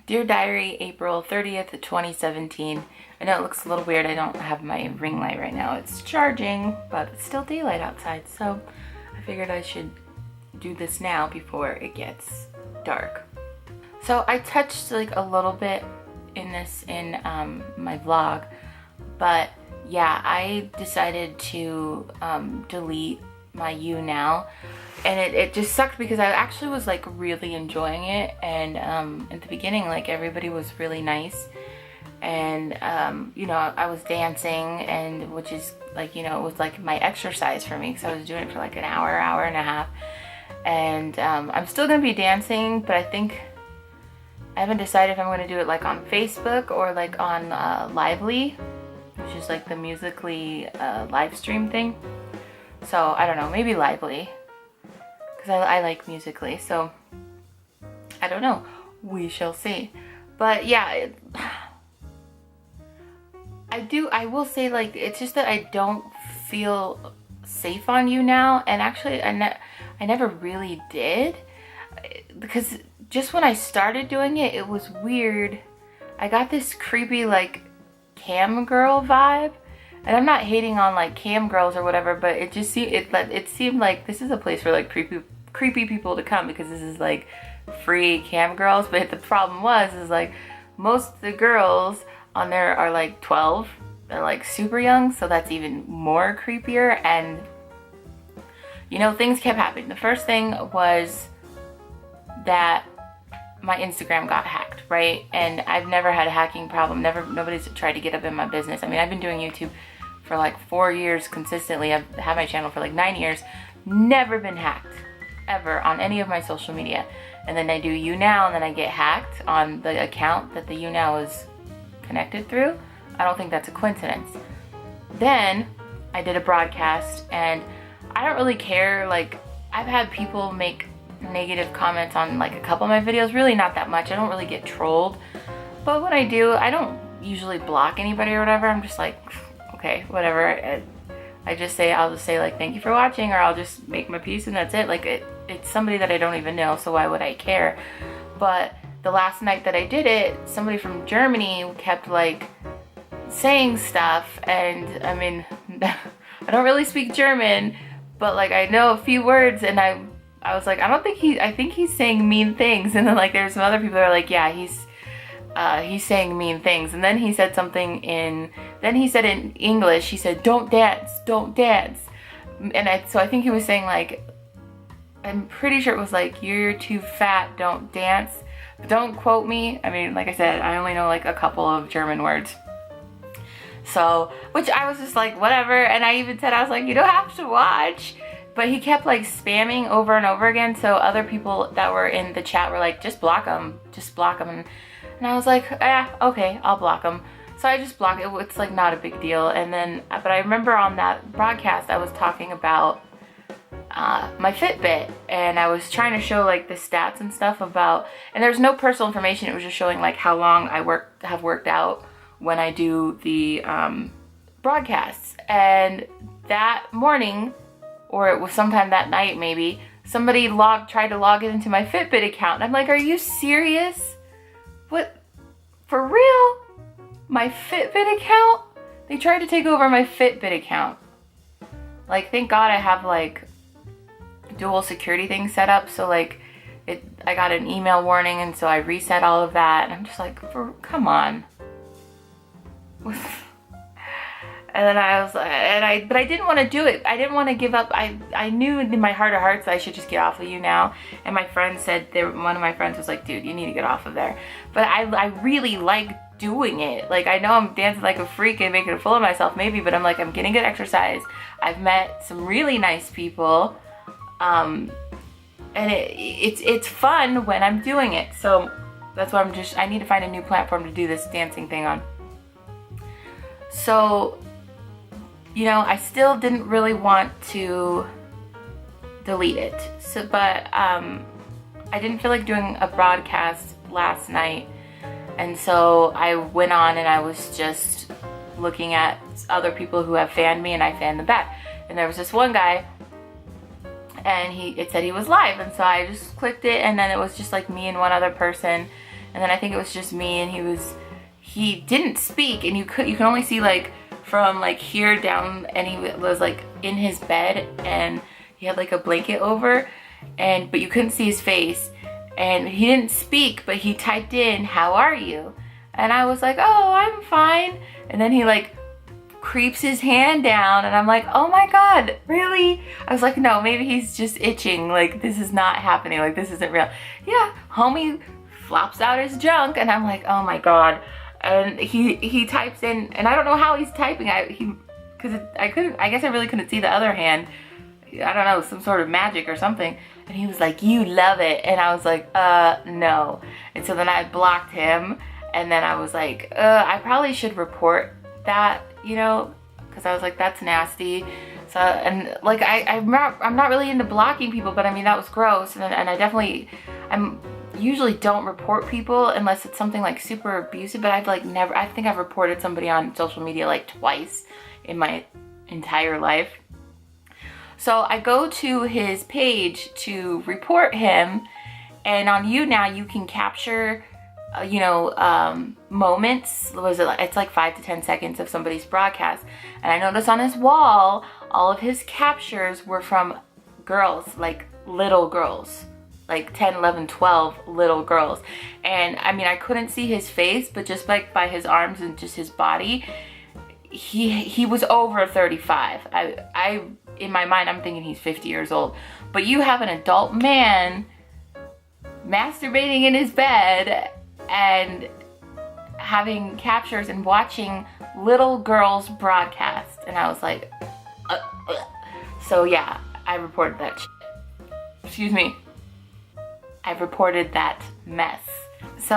Dear Diary, April 30th, 2017. I know it looks a little weird. I don't have my ring light right now. It's charging, but it's still daylight outside, so I figured I should do this now before it gets dark. So I touched like a little bit in this in my vlog, but yeah, I decided to delete my Younow. And it just sucked because I actually was like really enjoying it, and at the beginning like everybody was really nice, and you know, I was dancing, and which is like, you know, it was like my exercise for me, because I was doing it for like an hour and a half, and I'm still gonna be dancing, but I think I haven't decided if I'm gonna do it like on Facebook or like on Lively, which is like the Musically live stream thing. So I don't know, maybe Lively, because I like Musically, so I don't know, we shall see. But yeah, I will say, like, it's just that I don't feel safe on Younow, and actually I never really did, because just when I started doing it, it was weird. I got this creepy like cam girl vibe. And I'm not hating on like cam girls or whatever, but it just seemed like this is a place for like creepy people to come, because this is like free cam girls. But the problem is like most of the girls on there are like 12. They're like super young, so that's even more creepier. And you know, things kept happening. The first thing was that my Instagram got hacked, right? And I've never had a hacking problem. Nobody's tried to get up in my business. I mean, I've been doing YouTube for like 4 years consistently. I've had my channel for like 9 years. Never been hacked, ever, on any of my social media. And then I do Younow, and then I get hacked on the account that the Younow is connected through. I don't think that's a coincidence. Then I did a broadcast, and I don't really care. Like, I've had people make negative comments on like a couple of my videos, really not that much. I don't really get trolled, but when I do, I don't usually block anybody or whatever. I'm just like, okay, whatever. I'll just say like, thank you for watching, or I'll just make my peace, and that's it. Like, it's somebody that I don't even know, so why would I care? But the last night that I did it, somebody from Germany kept like saying stuff, and I mean, I don't really speak German, but like I know a few words, and I was like, I think he's saying mean things. And then like there's some other people that are like, yeah, he's saying mean things. And then he said something in English, he said, don't dance. And so I think he was saying like, I'm pretty sure it was like, you're too fat, don't dance. But don't quote me. I mean, like I said, I only know like a couple of German words. So, which I was just like, whatever. And I even said, I was like, you don't have to watch. But he kept like spamming over and over again, so other people that were in the chat were like, just block him. And I was like, okay, I'll block him. So I just blocked it. It's like not a big deal. And then, but I remember on that broadcast I was talking about my Fitbit, and I was trying to show like the stats and stuff about, and there's no personal information, it was just showing like how long I have worked out when I do the broadcasts. And that morning, or it was sometime that night maybe, somebody tried to log into my Fitbit account. And I'm like, are you serious? What? For real? My Fitbit account? They tried to take over my Fitbit account. Like, thank God I have like dual security things set up. So like, I got an email warning, and so I reset all of that. And I'm just like, come on. And then I was like, but I didn't want to do it. I didn't want to give up. I knew in my heart of hearts that I should just get off of Younow. And my friend said, one of my friends was like, dude, you need to get off of there. But I really like doing it. Like, I know I'm dancing like a freak and making a fool of myself maybe, but I'm like, I'm getting good exercise. I've met some really nice people. And it's fun when I'm doing it. So that's why I need to find a new platform to do this dancing thing on. So, you know, I still didn't really want to delete it. So, but I didn't feel like doing a broadcast last night. And so I went on and I was just looking at other people who have fanned me, and I fanned them back. And there was this one guy, and it said he was live. And so I just clicked it, and then it was just like me and one other person. and then I think it was just me, and he didn't speak, and you can only see like from like here down, and he was like in his bed, and he had like a blanket over, but you couldn't see his face, and he didn't speak, but he typed in, "How are you?" And I was like, "Oh, I'm fine." And then he like creeps his hand down, and I'm like, "Oh my God, really?" I was like, "No, maybe he's just itching. Like, this is not happening. Like, this isn't real." Yeah, homie flops out his junk, and I'm like, "Oh my God." And he types in, and I don't know how he's typing. I guess I really couldn't see the other hand. I don't know, some sort of magic or something. And he was like, "You love it." And I was like, no. And so then I blocked him, and then I was like, I probably should report that, you know, because I was like, that's nasty. So, and like, I'm not really into blocking people, but I mean, that was gross. And I'm usually don't report people unless it's something like super abusive, but I've like never, I think I've reported somebody on social media like twice in my entire life. So I go to his page to report him, and on Younow you can capture moments. It's like 5 to 10 seconds of somebody's broadcast. And I noticed on his wall, all of his captures were from girls, like little girls, like 10, 11, 12 little girls. And I mean, I couldn't see his face, but just like by his arms and just his body, he was over 35. I in my mind, I'm thinking he's 50 years old. But you have an adult man masturbating in his bed and having captures and watching little girls broadcast. And I was like, So yeah, I reported that shit. Excuse me. I reported that mess. So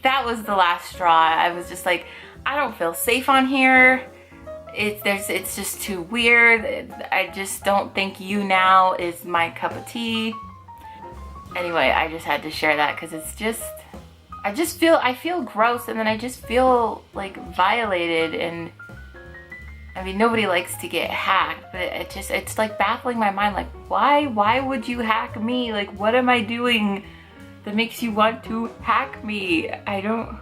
that was the last straw. I was just like, I don't feel safe on here. It's just too weird. I just don't think Younow is my cup of tea. Anyway, I just had to share that because it's just, I feel gross, and then I just feel like violated. And I mean, nobody likes to get hacked, but it's like baffling my mind. Like, why would you hack me? Like, what am I doing that makes you want to hack me? I don't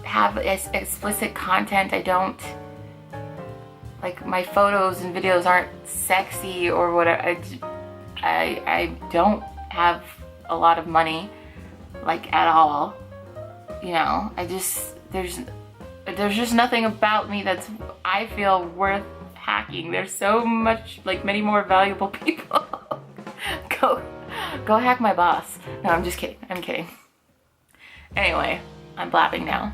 have explicit content. I don't, like, my photos and videos aren't sexy or whatever. I don't have a lot of money, like, at all. You know, there's just nothing about me that's, I feel, worth hacking. There's so much, like, many more valuable people. Go hack my boss. No, I'm just kidding. I'm kidding. Anyway, I'm blabbing now.